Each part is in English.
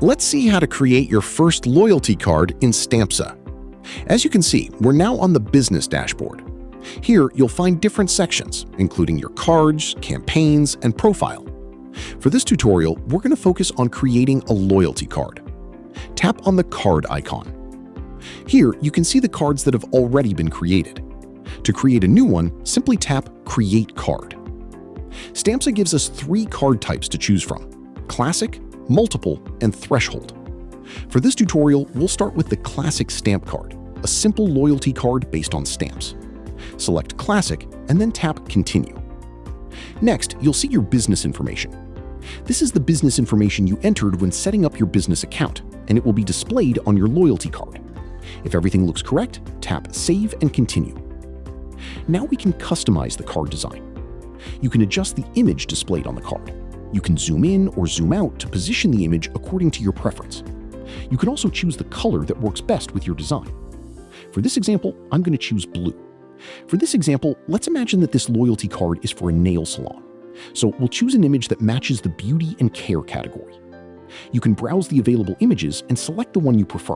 Let's see how to create your first loyalty card in Stampza. As you can see, we're now on the business dashboard. Here, you'll find different sections, including your cards, campaigns, and profile. For this tutorial, we're going to focus on creating a loyalty card. Tap on the card icon. Here, you can see the cards that have already been created. To create a new one, simply tap Create Card. Stampza gives us 3 card types to choose from: Classic, Multiple, and Threshold. For this tutorial, we'll start with the Classic Stamp card, a simple loyalty card based on stamps. Select Classic and then tap Continue. Next, you'll see your business information. This is the business information you entered when setting up your business account, and it will be displayed on your loyalty card. If everything looks correct, tap Save and Continue. Now we can customize the card design. You can adjust the image displayed on the card. You can zoom in or zoom out to position the image according to your preference. You can also choose the color that works best with your design. For this example, I'm going to choose blue. For this example, let's imagine that this loyalty card is for a nail salon. So we'll choose an image that matches the beauty and care category. You can browse the available images and select the one you prefer.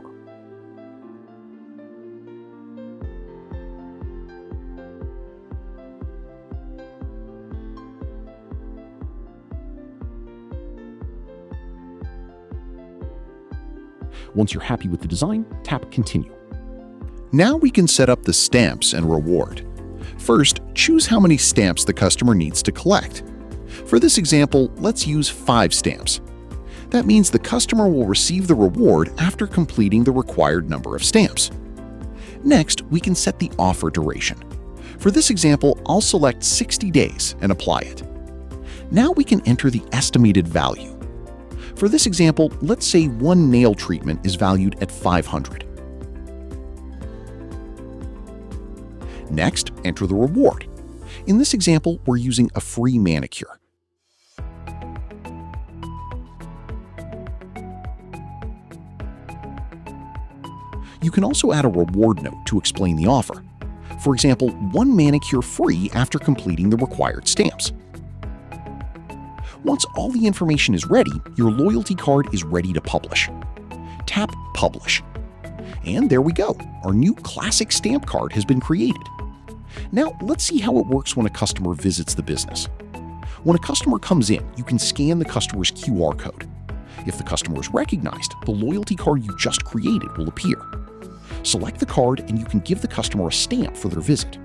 Once you're happy with the design, tap Continue. Now we can set up the stamps and reward. First, choose how many stamps the customer needs to collect. For this example, let's use 5 stamps. That means the customer will receive the reward after completing the required number of stamps. Next, we can set the offer duration. For this example, I'll select 60 days and apply it. Now we can enter the estimated value. For this example, let's say one nail treatment is valued at $500. Next, enter the reward. In this example, we're using a free manicure. You can also add a reward note to explain the offer. For example, 1 manicure free after completing the required stamps. Once all the information is ready, your loyalty card is ready to publish. Tap Publish. And there we go, our new classic stamp card has been created. Now let's see how it works when a customer visits the business. When a customer comes in, you can scan the customer's QR code. If the customer is recognized, the loyalty card you just created will appear. Select the card and you can give the customer a stamp for their visit.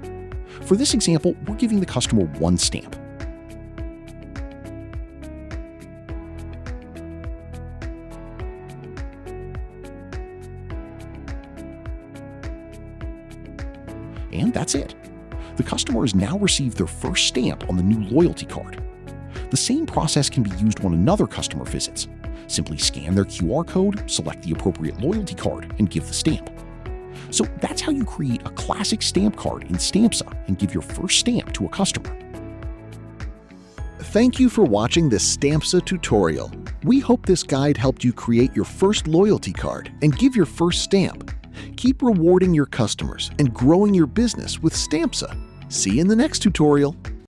For this example, we're giving the customer 1 stamp. And that's it. The customer has now received their first stamp on the new loyalty card. The same process can be used when another customer visits. Simply scan their QR code, select the appropriate loyalty card, and give the stamp. So that's how you create a classic stamp card in Stampza and give your first stamp to a customer. Thank you for watching this Stampza tutorial. We hope this guide helped you create your first loyalty card and give your first stamp. Keep rewarding your customers and growing your business with Stampza. See you in the next tutorial.